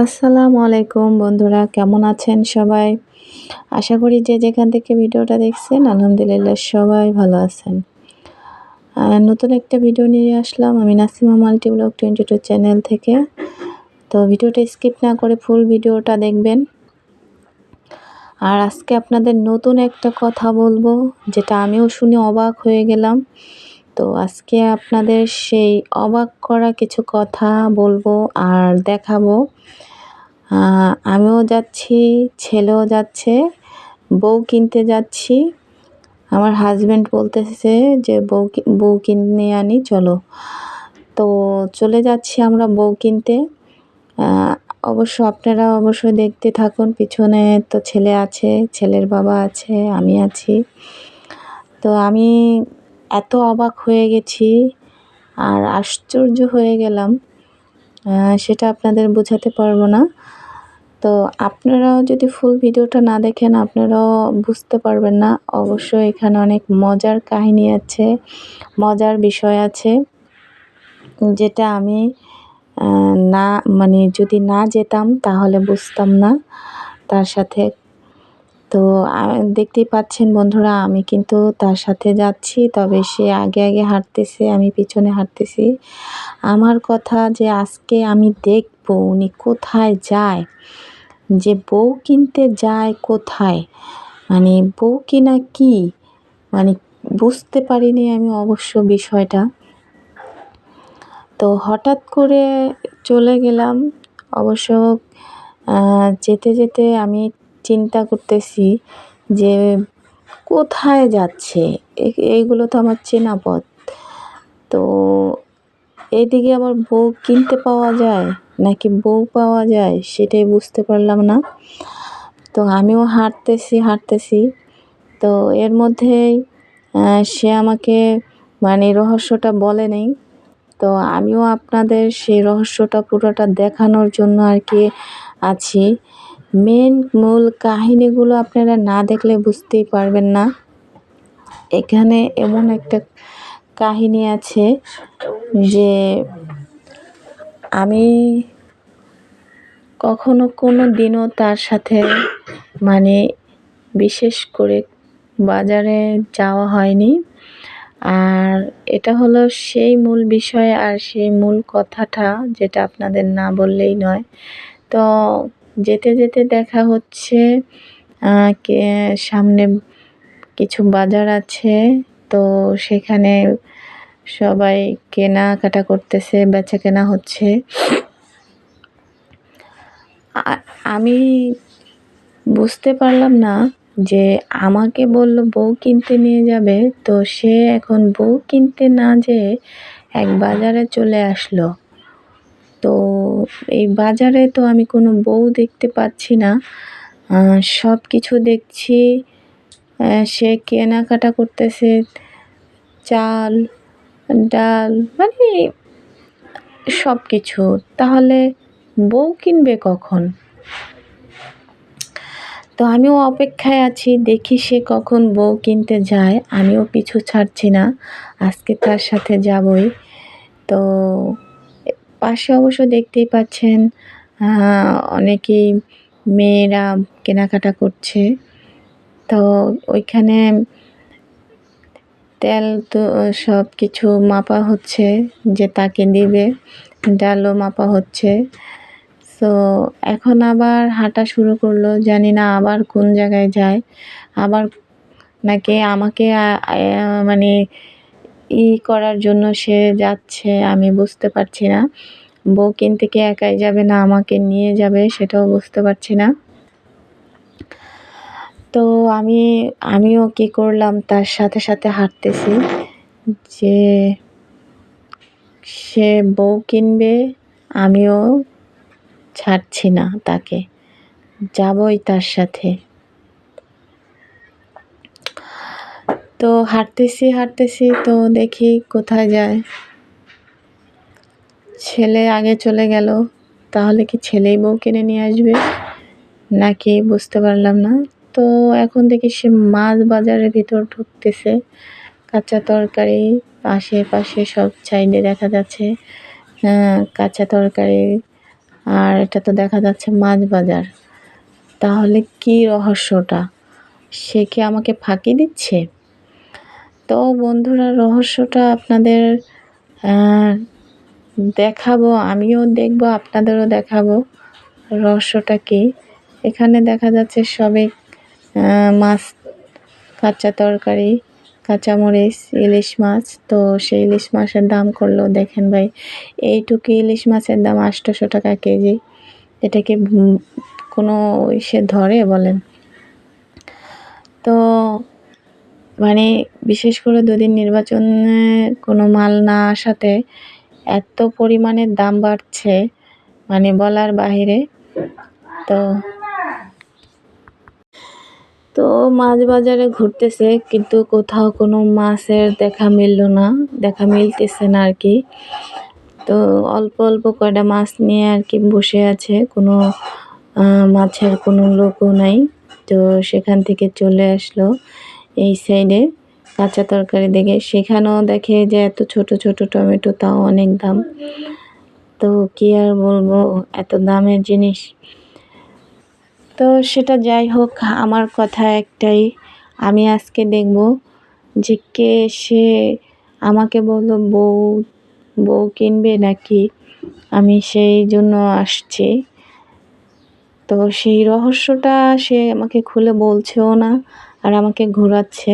আসসালামু আলাইকুম বন্ধুরা, কেমন আছেন সবাই? আশা করি যে যেখান থেকে ভিডিওটা দেখছেন আলহামদুলিল্লাহ সবাই ভালো আছেন। নতুন একটা ভিডিও নিয়ে আসলাম আমি নাসিমা মাল্টি ব্লগ 22 চ্যানেল থেকে। তো ভিডিওটা স্কিপ না করে ফুল ভিডিওটা দেখবেন। আর আজকে আপনাদের নতুন একটা কথা বলবো, যেটা আমিও শুনে অবাক হয়ে গেলাম। তো আজকে আপনাদের সেই অবাক করা কিছু কথা বলবো আর দেখাবো। আমিও যাচ্ছি, ছেলেও যাচ্ছে, বউ কিনতে যাচ্ছি। আমার হাজব্যান্ড বলতেছে যে বউ কিনে আনি চলো। তো চলে যাচ্ছি আমরা বউ কিনতে। অবশ্য আপনারা অবশ্যই দেখতে থাকুন। পিছনে তো ছেলে আছে, ছেলের বাবা আছে, আমি আছি। তো আমি এত অবাক হয়ে গেছি আর আশ্চর্য হয়ে গেলাম, সেটা আপনাদের বোঝাতে পারবো না। তো আপনারাও যদি ফুল ভিডিওটা না দেখেন আপনারাও বুঝতে পারবেন না। অবশ্যই এখানে অনেক মজার কাহিনী আছে, মজার বিষয় আছে, যেটা আমি না মানে যদি না যেতাম তাহলে বুঝতাম না তার সাথে। তো দেখতেই পাচ্ছেন বন্ধুরা, আমি কিন্তু তার সাথে যাচ্ছি, তবে সে আগে আগে হাঁটতেছে, আমি পিছনে হাঁটতেছি। আমার কথা যে আজকে আমি দেখব উনি কোথায় যায়, যে বউ কিনতে যায় কোথায়, মানে বউ কিনা কি, মানে বুঝতে পারিনি আমি অবশ্য বিষয়টা। তো হঠাৎ করে চলে গেলাম। অবশ্য যেতে যেতে আমি চিন্তা করতেছি যে কোথায় যাচ্ছে, এইগুলো তো আমার চেনা পথ। তো এইদিকে আবার বউ কিনতে পাওয়া যায় নাকি বউ পাওয়া যায় সেটাই বুঝতে পারলাম না। তো আমিও হাঁটতেছি। তো এর মধ্যেই সে আমাকে মানে রহস্যটা বলে নেই। তো আমিও আপনাদের সেই রহস্যটা পুরোটা দেখানোর জন্য আর কি আছি। মূল কাহিনীগুলো আপনারা না দেখলে বুঝতেই পারবেন না। এখানে এমন একটা কাহিনী আছে যে আমি কখনো কোনো দিনও তার সাথে মানে বিশেষ করে বাজারে যাওয়া হয়নি। আর এটা হলো সেই মূল বিষয় আর সেই মূল কথাটা, যেটা আপনাদের না বললেই নয়। তো যেতে যেতে দেখা হচ্ছে সামনে কিছু বাজার আছে। তো সেখানে সবাই কেনাকাটা করতেছে, বেচা কেনা হচ্ছে। আমি বুঝতে পারলাম না যে আমাকে বলল বউ কিনতে নিয়ে যাবে, তো সে এখন বউ কিনতে না যেয়ে এক বাজারে চলে আসলো। তো এই বাজারে তো আমি কোনো বউ দেখতে পাচ্ছি না, সব কিছু দেখছি সে কেনাকাটা করতেছে, চাল ডাল মানে সব কিছু। তাহলে বউ কিনবে কখন? তো আমিও অপেক্ষায় আছি, দেখি সে কখন বউ কিনতে যায়। আমিও পিছু ছাড়ছি না, আজকে তার সাথে যাবই। তো পাশে অবশ্য দেখতেই পাচ্ছেন অনেকেই মেয়েরা কেনাকাটা করছে। তো ওইখানে তেল তো সব কিছু মাপা হচ্ছে যে তাকে দিবে, ডালও মাপা হচ্ছে। তো এখন আবার হাঁটা শুরু করলো, জানি না আবার কোন জায়গায় যায়, আবার নাকি আমাকে মানে করার জন্য সে যাচ্ছে, আমি বুঝতে পারছি না। বউ কিনতে কি একাই যাবে না আমাকে নিয়ে যাবে সেটাও বুঝতে পারছি না। তো আমিও কি করলাম, তার সাথে সাথে হাঁটতেছি, যে সে বউ কিনবে, আমিও ছাড়ছি না তাকে, যাবই তার সাথে। তো হাঁটতেছি তো দেখি কোথায় যায়। ছেলে আগে চলে গেল, তাহলে কি ছেলেই বউ কিনে নিয়ে আসবে নাকি বুঝতে পারলাম না। তো এখন দেখি সে মাছ বাজারের ভিতর ঢুকতেছে, কাঁচা তরকারি আশেপাশে সব সাইডে দেখা যাচ্ছে কাঁচা তরকারি, আর এটা তো দেখা যাচ্ছে মাছ বাজার। তাহলে কি রহস্যটা? সে কি আমাকে ফাঁকি দিচ্ছে? তো বন্ধুরা, রহস্যটা আপনাদের দেখাবো, আমিও দেখবো, আপনাদেরও দেখাবো রহস্যটা কি। এখানে দেখা যাচ্ছে সবে মাছ, কাঁচা তরকারি, কাঁচামরিচ, ইলিশ মাছ। তো সেই ইলিশ মাছের দাম করলো দেখেন ভাই, এইটুকু ইলিশ মাছের দাম 800 টাকা কেজি। এটা কি কোনো ইসে ধরে বলেন? তো মানে বিশেষ করে দুদিন নির্বাচনে কোনো মাল না আসাতে এত পরিমাণে দাম বাড়ছে, মানে বলার বাহিরে। তো তো মাছ বাজারে ঘুরতেছে, কিন্তু কোথাও কোনো মাছের দেখা মিলতেছে না আর কি। তো অল্প অল্প কয়টা মাছ নিয়ে আর কি বসে আছে, কোনো মাছের কোনো লোকও নাই। তো সেখান থেকে চলে আসলো এই সাইডে কাঁচা তরকারি দেখে। সেখানেও দেখে যে এত ছোট ছোট টমেটো, তাও অনেক দাম। তো কি আর বলবো, এত দামের জিনিস। তো সেটা যাই হোক, আমার কথা একটাই, আমি আজকে দেখব যে কে সে আমাকে বললো বউ বউ কিনবে নাকি, আমি সেই জন্য আসছি। তো সেই রহস্যটা সে আমাকে খুলে বলছেও না, আর আমাকে ঘোরাচ্ছে।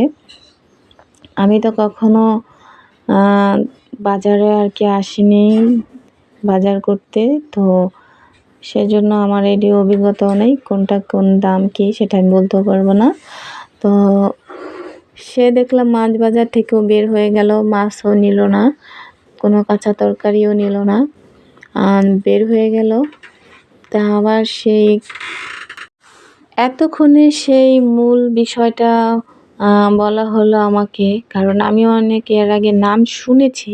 আমি তো কখনো বাজারে আর কি আসিনি বাজার করতে, তো সেজন্য আমার এটি অভিজ্ঞতাও নেই, কোনটা কোন দাম কি সেটা আমি বলতেও পারবো না। তো সে দেখলাম মাছ বাজার থেকেও বের হয়ে গেল, মাছও নিল না, কোনো কাঁচা তরকারিও নিল না, বের হয়ে গেল। তা আবার সেই এতক্ষণে সেই মূল বিষয়টা বলা হলো আমাকে, কারণ আমি অনেক এর আগে নাম শুনেছি,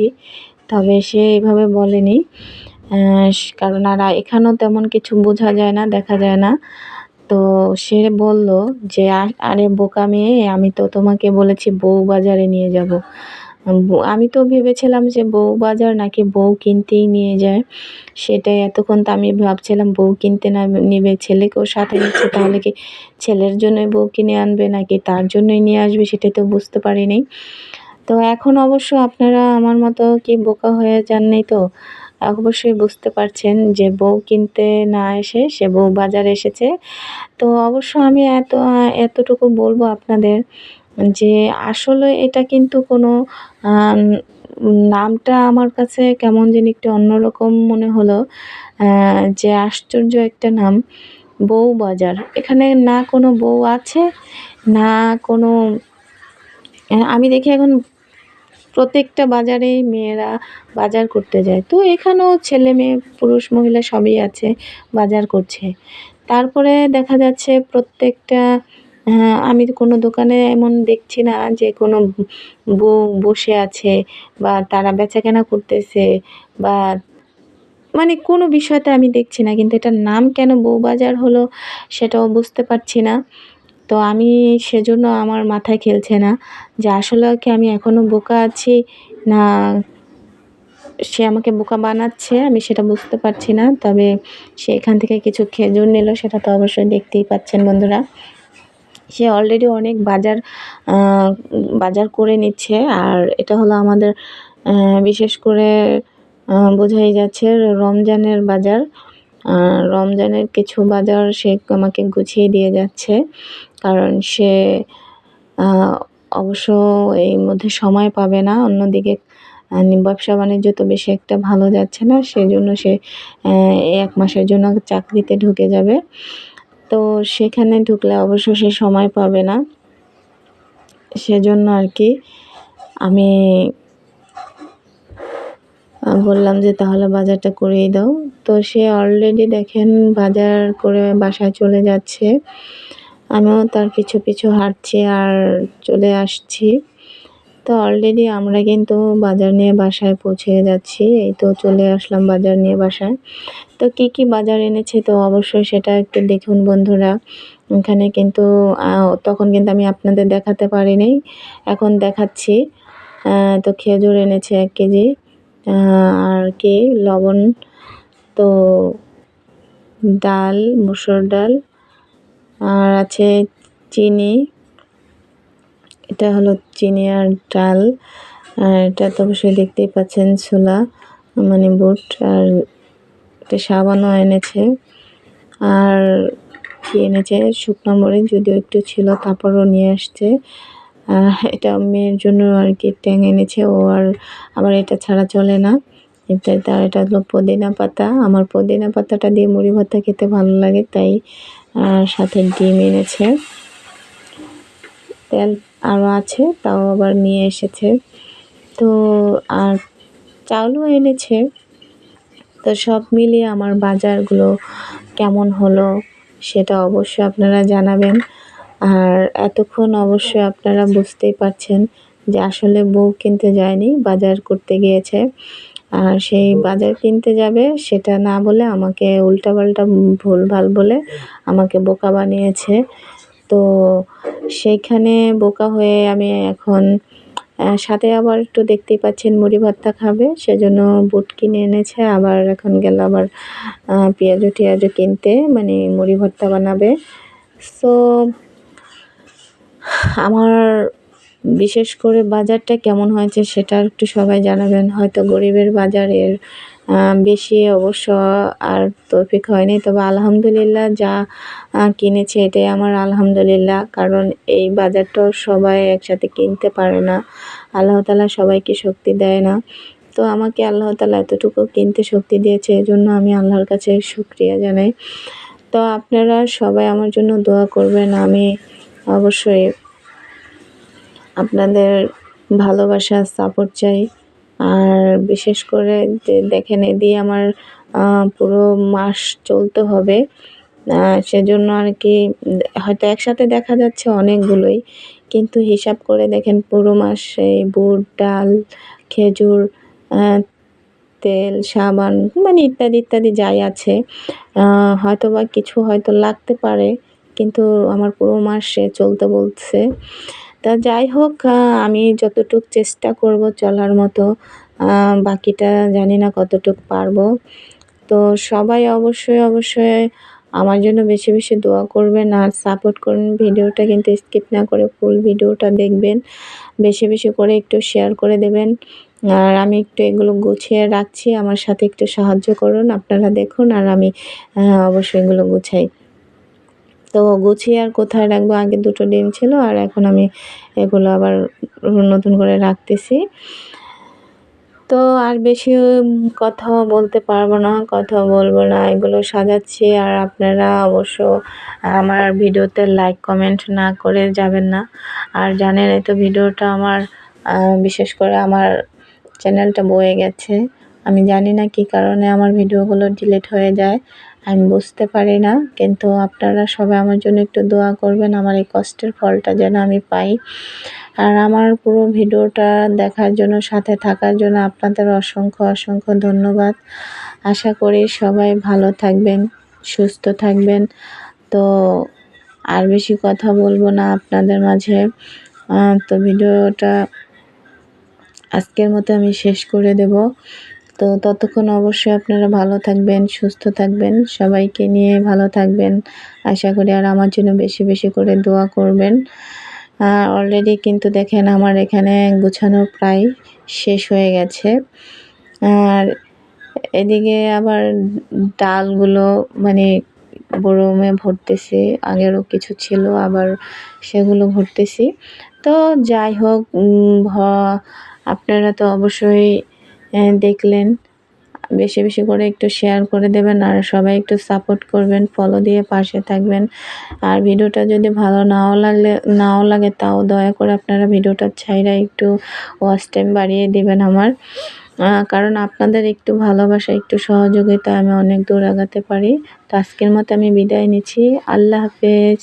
তবে সে এভাবে বলেনি। কারণ আর এখানেও তেমন কিছু বোঝা যায় না, দেখা যায় না। তো সে বলল যে আরে বোকা মেয়ে, আমি তো তোমাকে বলেছি বউ বাজারে নিয়ে যাব। আমি তো ভেবেছিলাম যে বউ বাজার নাকি বউ কিনতেই নিয়ে যায়, সেটাই। এতক্ষণ তো আমি ভাবছিলাম বউ কিনতে না নেবে, ছেলেকেও সাথে নিচ্ছে, তাহলে কি ছেলের জন্যই বউ কিনে আনবে নাকি তার জন্যই নিয়ে আসবে, সেটাই তো বুঝতে পারিনি। তো এখন অবশ্য আপনারা আমার মতো কি বোকা হয়ে যাননি তো? অবশ্যই বুঝতে পারছেন যে বউ কিনতে না এসে সে বউ বাজারে এসেছে। তো অবশ্য আমি এতটুকু বলবো আপনাদের যে আসলে এটা কিন্তু কোনো নামটা আমার কাছে কেমন জানি একটু অন্যরকম মনে হলো। যে আশ্চর্য একটা নাম, বউ বাজার। এখানে না কোনো বউ আছে, না কোনো আমি দেখি এখন প্রত্যেকটা বাজারেই মেয়েরা বাজার করতে যায়। তো এখানেও ছেলে মেয়ে, পুরুষ মহিলা সবই আছে, বাজার করছে। তারপরে দেখা যাচ্ছে প্রত্যেকটা আমি তো কোনো দোকানে এমন দেখছি না যে কোনো বউ বসে আছে বা তারা বেচাকেনা করতেছে, বা মানে কোনো বিষয়তে আমি দেখছি না। কিন্তু এটার নাম কেন বউবাজার হলো সেটাও বুঝতে পারছি না। তো আমি সেজন্য আমার মাথায় খেলছে না যে আসলেও কি আমি এখনও বোকা আছি, না সে আমাকে বোকা বানাচ্ছে, আমি সেটা বুঝতে পারছি না। তবে সে এখান থেকে কিছু খেজুর নিল, সেটা তো অবশ্যই দেখতেই পাচ্ছেন বন্ধুরা। সে অলরেডি অনেক বাজার করে নিচ্ছে। আর এটা হলো আমাদের বিশেষ করে বোঝাই যাচ্ছে রমজানের বাজার। রমজানের কিছু বাজার সে আমাকে গুছিয়ে দিয়ে যাচ্ছে, কারণ সে অবশ্য এর মধ্যে সময় পাবে না। অন্যদিকে ব্যবসা বাণিজ্য তো বেশি একটা ভালো যাচ্ছে না, সেজন্য সে এই 1 মাসের জন্য চাকরিতে ঢুকে যাবে। তো সেখানে ঢুকলে অবশ্য সে সময় পাবে না, সেজন্য আর কি আমি বললাম যে তাহলে বাজারটা করেই দাও। তো সে অলরেডি দেখেন বাজার করে বাসায় চলে যাচ্ছে। আমিও তার পিছু পিছু হাঁটছি আর চলে আসছি। তো অলরেডি আমরা কিন্তু বাজার নিয়ে বাসায় পৌঁছে যাচ্ছি। এই তো চলে আসলাম বাজার নিয়ে বাসায়। তো কী কী বাজার এনেছে তো অবশ্যই সেটা একটু দেখুন বন্ধুরা। এখানে কিন্তু তখন কিন্তু আমি আপনাদের দেখাতে পারিনি, এখন দেখাচ্ছি। তো খেজুর এনেছে 1 কেজি, আর কি লবণ, তো ডাল, মসুর ডাল, আর আছে চিনি। এটা হলো চিনি আর ডাল। আর এটা তো অবশ্যই দেখতেই পাচ্ছেন ছোলা, মানে বুট। আর একটা সাবানও এনেছে। আর কি এনেছে, শুকনো মরিচ যদিও একটু ছিল, তারপরও নিয়ে আসছে। এটা মেয়ের জন্য আর কি ট্যাং এনেছে ও। আর আমার এটা ছাড়া চলে না। এটা হলো পুদিনা পাতা। আমার পুদিনা পাতাটা দিয়ে মুড়ি ভর্তা খেতে ভালো লাগে, তাই সাথে ডিম এনেছে। তেল আরও আছে, তাও আবার নিয়ে এসেছে। তো আর চাউলও এনেছে। তো সব মিলিয়ে আমার বাজারগুলো কেমন হলো সেটা অবশ্যই আপনারা জানাবেন। আর এতক্ষণ অবশ্যই আপনারা বুঝতেই পারছেন যে আসলে বউ কিনতে যায়নি, বাজার করতে গিয়েছে। আর সেই বাজার কিনতে যাবে সেটা না বলে আমাকে উল্টাপাল্টা ভুলভাল বলে আমাকে বোকা বানিয়েছে। তো সেইখানে বোকা হয়ে আমি এখন সাথে আবার একটু দেখতেই পাচ্ছেন মুড়ি ভর্তা খাবে, সেজন্য বুট কিনে এনেছে। আবার এখন গেল আবার পেঁয়াজু টিয়াজু কিনতে, মানে মুড়ি ভর্তা বানাবে। সো আমার বিশেষ করে বাজারটা কেমন হয়েছে সেটা একটু সবাই জানাবেন। হয়তো গরিবের বাজারের বেশি অবশ্য আর তৌফিক হয়নি, তবে আলহামদুলিল্লাহ যা কিনেছে এটাই আমার আলহামদুলিল্লাহ। কারণ এই বাজারটা সবাই একসাথে কিনতে পারে না, আল্লাহ তাআলা সবাইকে শক্তি দেয় না। তো আমাকে আল্লাহ তাআলা এতটুকু কিনতে শক্তি দিয়েছে, এজন্য আমি আল্লাহর কাছে শুকরিয়া জানাই। তো আপনারা সবাই আমার জন্য দোয়া করবেন। আমি অবশ্যই আপনাদের ভালোবাসা, সাপোর্ট চাই। আর বিশেষ করে দেখেন দিয়ে আমার পুরো মাস চলতে হবে। সেজন্য আর কি হয়তো একসাথে দেখা যাচ্ছে অনেকগুলোই, কিন্তু হিসাব করে দেখেন পুরো মাসে বুট, ডাল, খেজুর, তেল, সাবান, মানে ইত্যাদি ইত্যাদি যাই আছে, হয়তোবা কিছু হয়তো লাগতে পারে, কিন্তু আমার পুরো মাসে চলতে বলছে। তা যাই হোক, আমি যতটুক চেষ্টা করব চলার মতো, বাকিটা জানি না কতটুক পারবো। তো সবাই অবশ্যই অবশ্যই আমার জন্য বেশি বেশি দোয়া করবেন আর সাপোর্ট করবেন। ভিডিওটা কিন্তু স্কিপ না করে ফুল ভিডিওটা দেখবেন, বেশি বেশি করে একটু শেয়ার করে দেবেন। আর আমি একটু এগুলো গুছিয়ে রাখছি, আমার সাথে একটু সাহায্য করুন। আপনারা দেখুন আর আমি অবশ্যই এগুলো গুছাই। তো গুছিয়ে আর কোথায় রাখবো, আগে দুটো ডিম ছিল আর এখন আমি এগুলো আবার নতুন করে রাখতেছি। তো আর বেশি কথাও বলতে পারবো না, কথা বলবো না, এগুলো সাজাচ্ছি। আর আপনারা অবশ্য আমার ভিডিওতে লাইক কমেন্ট না করে যাবেন না। আর জানেন এই তো ভিডিওটা আমার বিশেষ করে আমার চ্যানেলটা বয়ে গেছে। আমি জানি না কী কারণে আমার ভিডিওগুলো ডিলিট হয়ে যায়, আমি বুঝতে পারি না। কিন্তু আপনারা সবাই আমার জন্য একটু দোয়া করবেন, আমার এই কষ্টের ফলটা যেন আমি পাই। আর আমার পুরো ভিডিওটা দেখার জন্য, সাথে থাকার জন্য আপনাদের অসংখ্য অসংখ্য ধন্যবাদ। আশা করি সবাই ভালো থাকবেন, সুস্থ থাকবেন। তো আর বেশি কথা বলবো না আপনাদের মাঝে। তো ভিডিওটা আজকের মতো আমি শেষ করে দেব। তো ততক্ষণ অবশ্যই আপনারা ভালো থাকবেন, সুস্থ থাকবেন, সবাইকে নিয়ে ভালো থাকবেন আশা করি। আর আমার জন্য বেশি বেশি করে দোয়া করবেন। অলরেডি কিন্তু দেখেন আমার এখানে গুছানো প্রায় শেষ হয়ে গেছে। আর এদিকে আবার ডালগুলো মানে বরমে ভরতেছি, আগেরও কিছু ছিল আবার সেগুলো ভরতেছি। তো যাই হোক, আপনারা তো অবশ্যই দেখলেন, বেশি বেশি করে একটু শেয়ার করে দেবেন আর সবাই একটু সাপোর্ট করবেন, ফলো দিয়ে পাশে থাকবেন। আর ভিডিওটা যদি ভালো নাও লাগে তাও দয়া করে আপনারা ভিডিওটা ছাইড়া একটু ওয়াচ টাইম বাড়িয়ে দিবেন আমার। কারণ আপনাদের একটু ভালোবাসা, একটু সহযোগিতা আমি অনেক দূর আগাতে পারি। তো আজকের মতো আমি বিদায় নিচ্ছি। আল্লাহ হাফেজ।